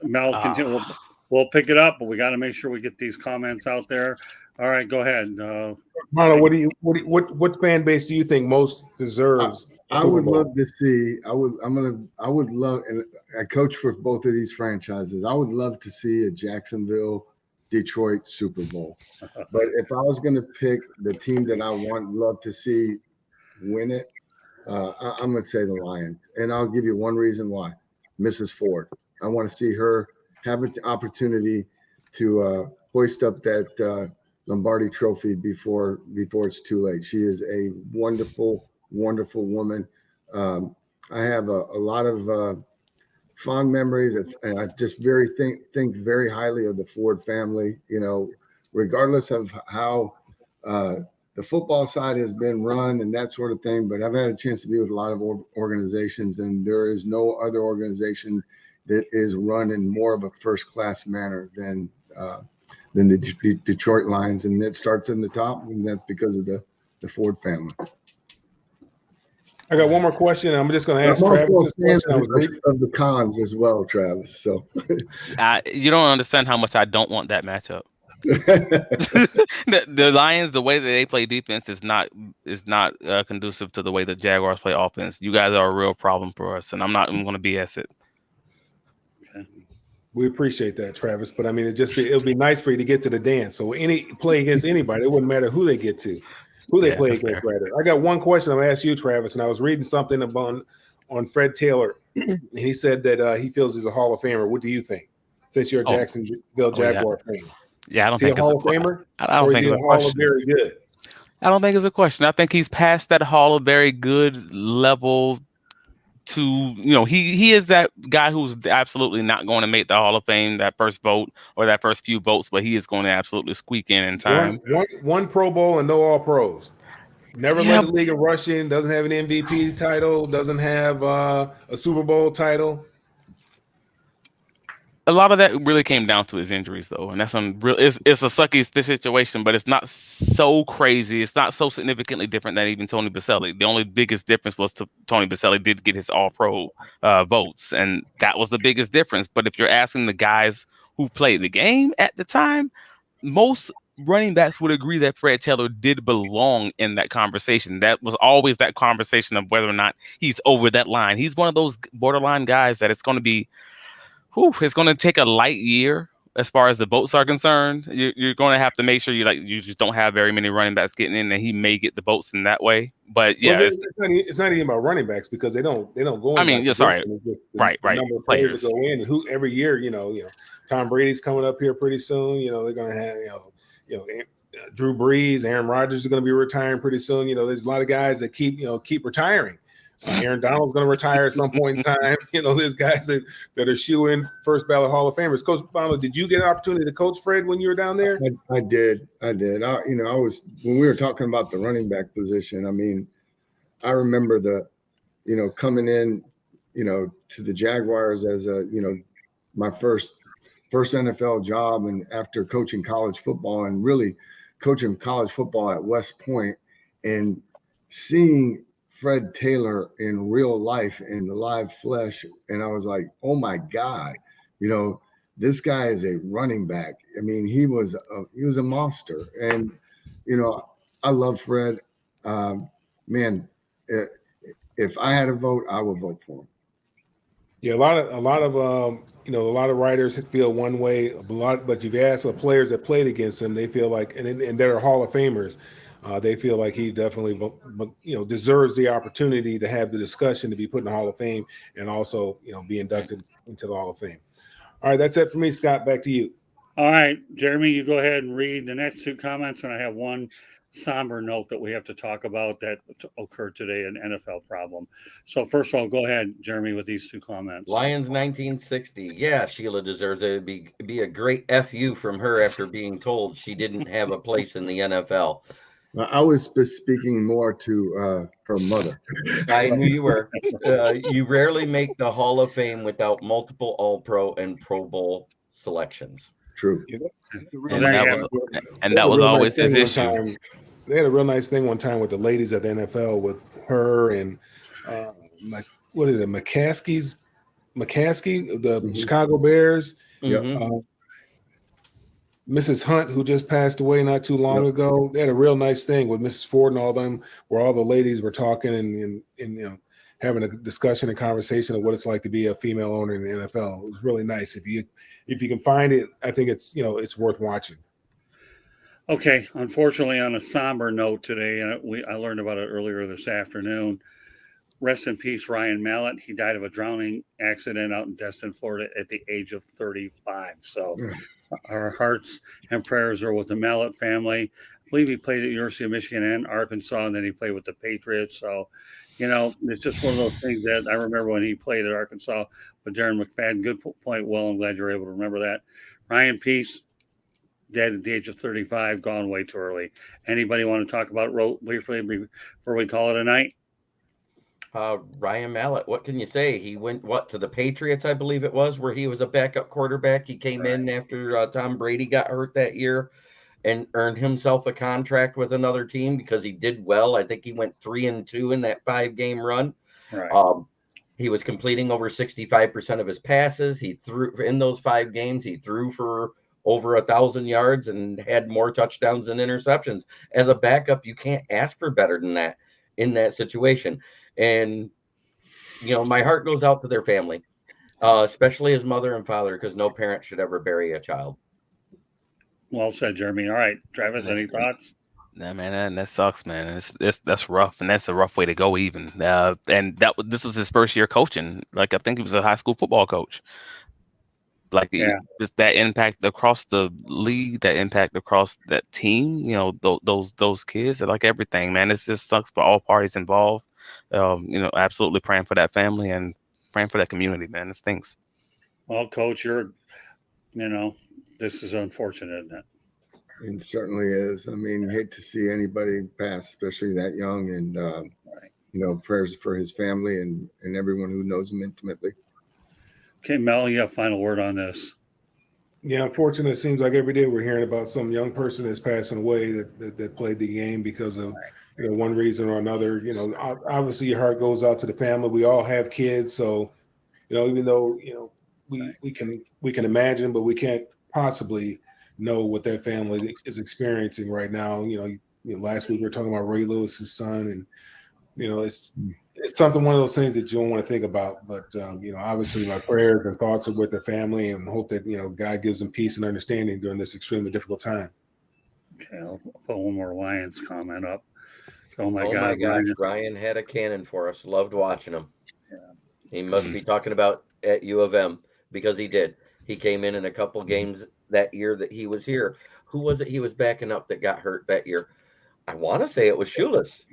Mel, continue. We'll pick it up, but we got to make sure we get these comments out there. All right, go ahead. Marlon, what fan base do you think most deserves? I would love to see. I would love, and I coach for both of these franchises. I would love to see a Jacksonville, Detroit Super Bowl. But if I was going to pick the team that I love to see win it, I'm going to say the Lions. And I'll give you one reason why. Mrs. Ford. I want to see her have an opportunity to hoist up that Lombardi trophy before it's too late. She is a wonderful, wonderful woman. I have a lot of fond memories and I just think very highly of the Ford family, regardless of how the football side has been run and that sort of thing. But I've had a chance to be with a lot of organizations, and there is no other organization that is run in more of a first-class manner than the Detroit Lions. And it starts in the top, and that's because of the Ford family. I got one more question. I'm just going to ask I'm Travis also this a fan question. of the Cons as well, Travis. So You don't understand how much I don't want that matchup. The Lions, the way that they play defense is not conducive to the way the Jaguars play offense. You guys are a real problem for us, and I'm not even going to BS it. We appreciate that, Travis. But I mean, it'll be nice for you to get to the dance. So play against anybody, it wouldn't matter who they get to, who they play against. Rather, I got one question I'm going to ask you, Travis. And I was reading something on Fred Taylor, and he said that he feels he's a Hall of Famer. What do you think? Since you're a Jacksonville Jaguar fan. Yeah, I don't think it's a Hall of Famer. I don't think it's a question. Very good. I don't think it's a question. I think he's past that Hall of Very Good level. He is that guy who's absolutely not going to make the Hall of Fame that first vote or that first few votes, but he is going to absolutely squeak in time. One Pro Bowl and no All Pros. Never led the league in rushing. Doesn't have an MVP title. Doesn't have a Super Bowl title. A lot of that really came down to his injuries, though, and that's it's a sucky situation, but it's not so crazy. It's not so significantly different than even Tony Baselli. The only biggest difference was Tony Baselli did get his All-Pro votes, and that was the biggest difference. But if you're asking the guys who played the game at the time, most running backs would agree that Fred Taylor did belong in that conversation. That was always that conversation of whether or not he's over that line. He's one of those borderline guys that it's going to be. It's going to take a light year as far as the votes are concerned. You're going to have to make sure you just don't have very many running backs getting in, and he may get the votes in that way. But yeah, it's not even about running backs because they don't go in. I mean, right. Number of players that go in, and who every year, Tom Brady's coming up here pretty soon. They're going to have Drew Brees, Aaron Rodgers is going to be retiring pretty soon. There's a lot of guys that keep retiring. Aaron Donald's going to retire at some point in time. There's guys that are shoo-in first ballot Hall of Famers. Coach Bono, did you get an opportunity to coach Fred when you were down there? I did. I was when we were talking about the running back position. I mean, I remember coming in, to the Jaguars as my first NFL job, and after coaching college football and really coaching college football at West Point and seeing Fred Taylor in real life in the live flesh. And I was like, oh my God, this guy is a running back. I mean, he was a monster. And, I love Fred. Man, if I had a vote, I would vote for him. Yeah. A lot of writers feel one way, but you've asked the players that played against him, they feel like, and they're Hall of Famers. They feel like he definitely, deserves the opportunity to have the discussion to be put in the Hall of Fame and also, be inducted into the Hall of Fame. All right, that's it for me, Scott. Back to you. All right, Jeremy, you go ahead and read the next two comments, and I have one somber note that we have to talk about that occurred today, an NFL problem. So first of all, go ahead, Jeremy, with these two comments. Lions 1960. Yeah, Sheila deserves it. It'd be a great FU from her after being told she didn't have a place in the NFL. I was speaking more to her mother. I knew you were. You rarely make the Hall of Fame without multiple All-Pro and Pro Bowl selections. True. And that was always his issue. They had a real nice thing one time with the ladies at the NFL with her and what is it, McCaskey, the Chicago Bears. Mm-hmm. Mrs. Hunt, who just passed away not too long ago. They had a real nice thing with Mrs. Ford and all them, where all the ladies were talking and having a discussion and conversation of what it's like to be a female owner in the NFL. It was really nice. If you can find it, I think it's worth watching. Okay, unfortunately, on a somber note today, I learned about it earlier this afternoon. Rest in peace, Ryan Mallett. He died of a drowning accident out in Destin, Florida, at the age of 35. So, our hearts and prayers are with the Mallett family. I believe he played at the University of Michigan and Arkansas, and then he played with the Patriots. So, it's just one of those things that I remember when he played at Arkansas with Darren McFadden. Good point, Will. I'm glad you're able to remember that. Ryan Peace, dead at the age of 35, gone way too early. Anybody want to talk about briefly before we call it a night? Ryan Mallett, what can you say? He went to the Patriots, I believe it was, where he was a backup quarterback. He came in after Tom Brady got hurt that year and earned himself a contract with another team because he did well. I think he went 3-2 in that 5-game run. Right. He was completing over 65% of his passes. He threw in those 5 games. He threw for over 1,000 yards and had more touchdowns than interceptions. As a backup, you can't ask for better than that in that situation. And, my heart goes out to their family, especially his mother and father, because no parent should ever bury a child. Well said, Jeremy. All right, Travis, any thoughts? Nah, man, that sucks, man. That's rough, and that's a rough way to go. Even and this was his first year coaching. Like I think he was a high school football coach. Like just that impact across the league, that impact across that team. Those kids. Like everything, man. It just sucks for all parties involved. Absolutely praying for that family and praying for that community, man. It stinks. Well, Coach, this is unfortunate, isn't it? It certainly is. I mean, you hate to see anybody pass, especially that young. And, prayers for his family and everyone who knows him intimately. Okay, Mel, you have final word on this. Yeah, unfortunately, it seems like every day we're hearing about some young person that's passing away that played the game because of one reason or another. Obviously your heart goes out to the family. We all have kids, so even though we can imagine, but we can't possibly know what that family is experiencing right now. Last week we were talking about Ray Lewis's son, and it's something, one of those things that you don't want to think about. But obviously my prayers and thoughts are with the family, and hope that God gives them peace and understanding during this extremely difficult time. Okay, I'll put one more Lions comment up. Oh my God, my gosh, Ryan had a cannon for us. Loved watching him. Yeah. He must be talking about at U of M, because he did. He came in a couple games that year that he was here. Who was it he was backing up that got hurt that year? I want to say it was Shoelace.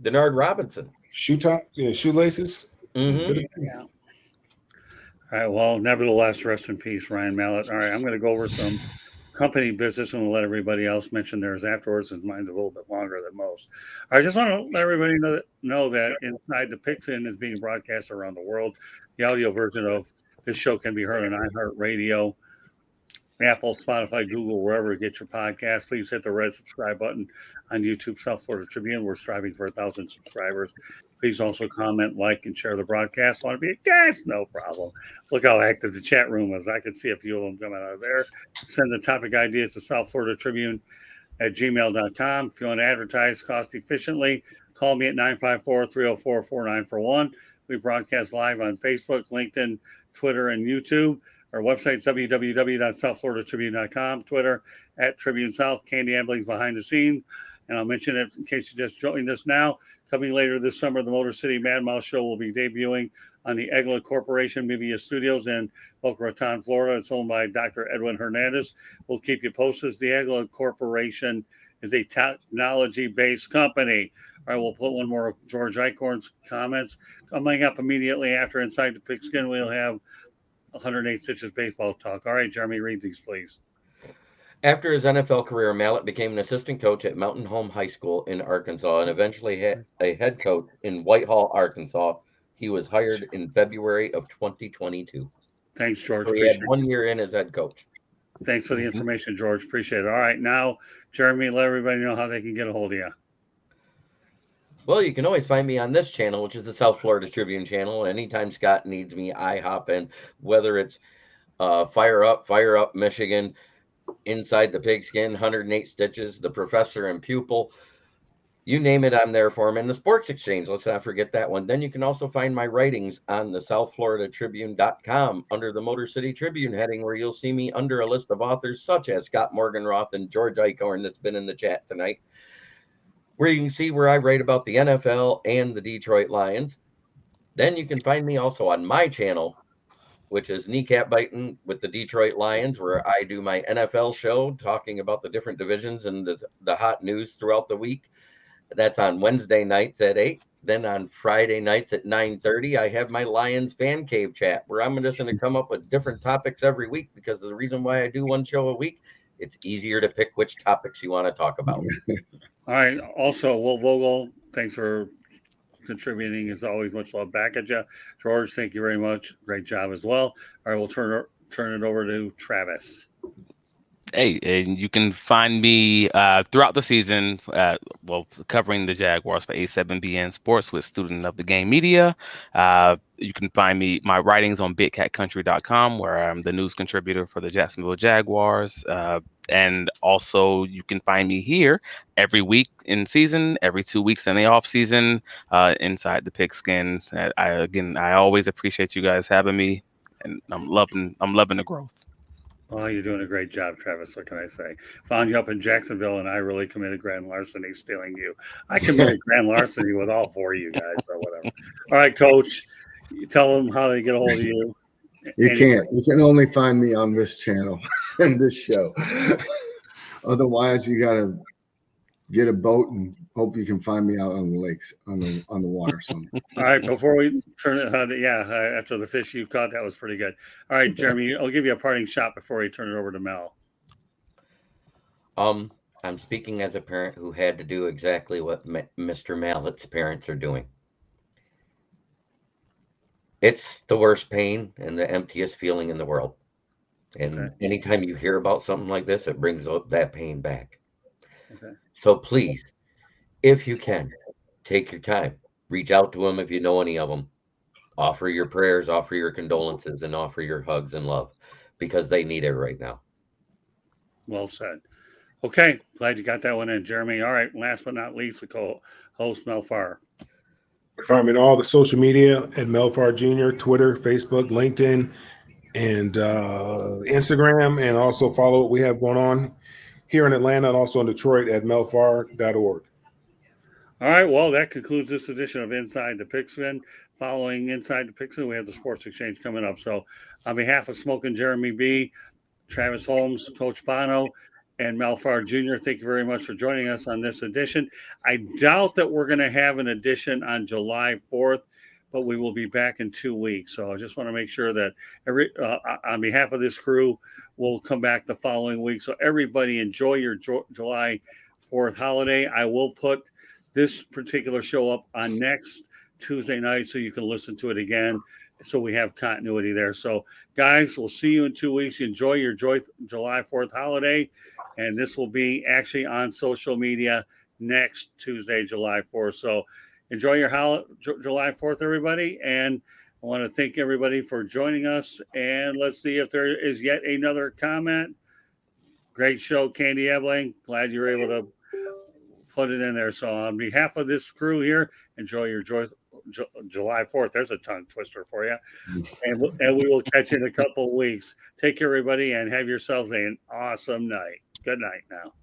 Denard Robinson. Shoelaces. Mm-hmm. Yeah. All right. Well, nevertheless, rest in peace, Ryan Mallett. All right, I'm going to go over some company business, and we'll let everybody else mention theirs afterwards, since mine's a little bit longer than most. I just want to let everybody know that Inside the Pigskin is being broadcast around the world. The audio version of this show can be heard on iHeartRadio, Apple, Spotify, Google, wherever you get your podcast. Please hit the red subscribe button on YouTube, South Florida Tribune. We're striving for 1,000 subscribers. Please also comment, like, and share the broadcast. Want to be a guest? No problem. Look how active the chat room is. I can see a few of them coming out of there. Send the topic ideas to South Florida Tribune at gmail.com. If you want to advertise cost efficiently, call me at 954-304-4941. We broadcast live on Facebook, LinkedIn, Twitter, and YouTube. Our website is www.southfloridatribune.com. Twitter at Tribune South. Candy Ambling's behind the scenes. And I'll mention it in case you just joined us now. Coming later this summer, the Motor City Mad Mouse Show will be debuting on the Egla Corporation Media Studios in Boca Raton, Florida. It's owned by Dr. Edwin Hernandez. We'll keep you posted. The Egla Corporation is a technology-based company. All right, we'll put one more of George Eichhorn's comments. Coming up immediately after Inside the Pigskin, we'll have 108 Stitches baseball talk. All right, Jeremy, read these, please. After his NFL career, Mallett became an assistant coach at Mountain Home High School in Arkansas and eventually a head coach in Whitehall, Arkansas. He was hired in February of 2022. Thanks, George. So he had 1 year in as head coach. Thanks for the information, George. Appreciate it. All right, now, Jeremy, let everybody know how they can get a hold of you. Well, you can always find me on this channel, which is the South Florida Tribune channel. Anytime Scott needs me, I hop in, whether it's Fire Up, Michigan, Inside the Pigskin, 108 Stitches, The Professor and Pupil. You name it, I'm there for them. And the Sports Exchange, let's not forget that one. Then you can also find my writings on the SouthFloridaTribune.com under the Motor City Tribune heading, where you'll see me under a list of authors such as Scott Morganroth and George Eichhorn that's been in the chat tonight, where you can see where I write about the NFL and the Detroit Lions. Then you can find me also on my channel, which is Kneecap Biting with the Detroit Lions, where I do my NFL show talking about the different divisions and the hot news throughout the week. That's on Wednesday nights at 8. Then on Friday nights at 9:30, I have my Lions Fan Cave chat, where I'm just going to come up with different topics every week, because the reason why I do one show a week, it's easier to pick which topics you want to talk about. All right. Also, Will Vogel, thanks for contributing. As always, much love back at you. George, thank you very much. Great job as well. All right, we'll turn it over to Travis. Hey, and you can find me throughout the season, covering the Jaguars for A7BN Sports with Student of the Game Media. You can find my writings on BigCatCountry.com, where I'm the news contributor for the Jacksonville Jaguars. And also you can find me here every week in season, every 2 weeks in the off season, inside the Pigskin. I always appreciate you guys having me, and I'm loving the growth. Oh, you're doing a great job, Travis. What can I say? Found you up in Jacksonville, and I really committed grand larceny stealing you. I committed grand larceny with all four of you guys, so whatever. All right, Coach, you tell them how they get a hold of you. You can't. You can only find me on this channel and this show. Otherwise, you got to get a boat and hope you can find me out on the lakes, on the water somewhere. All right, before we turn it, after the fish you caught, that was pretty good. All right, Jeremy, I'll give you a parting shot before we turn it over to Mel. I'm speaking as a parent who had to do exactly what Mr. Mallett's parents are doing. It's the worst pain and the emptiest feeling in the world. And anytime you hear about something like this, it brings that pain back. Okay. So please, if you can, take your time. Reach out to them if you know any of them. Offer your prayers, offer your condolences, and offer your hugs and love, because they need it right now. Well said. Okay, glad you got that one in, Jeremy. All right, last but not least, the co-host, Mel Farr. Find me on all the social media at Mel Farr Jr., Twitter, Facebook, LinkedIn, and Instagram, and also follow what we have going on here in Atlanta and also in Detroit at melfar.org. All right, well, that concludes this edition of Inside the Pigskin. Following Inside the Pigskin, we have the Sports Exchange coming up. So on behalf of Smoking Jeremy B., Travis Holmes, Coach Bono, and Mel Farr Jr., thank you very much for joining us on this edition. I doubt that we're going to have an edition on July 4th, but we will be back in 2 weeks. So I just want to make sure that on behalf of this crew, we'll come back the following week. So everybody enjoy your July 4th holiday. I will put this particular show up on next Tuesday night so you can listen to it again, so we have continuity there. So guys, we'll see you in 2 weeks. Enjoy your July 4th holiday, and this will be actually on social media next Tuesday, July 4th. So enjoy your July 4th, everybody, and I want to thank everybody for joining us. And let's see if there is yet another comment. Great show, Candy Ebling. Glad you were able to put it in there. So on behalf of this crew here, enjoy your July 4th. There's a tongue twister for you. And we will catch you in a couple of weeks. Take care, everybody, and have yourselves an awesome night. Good night now.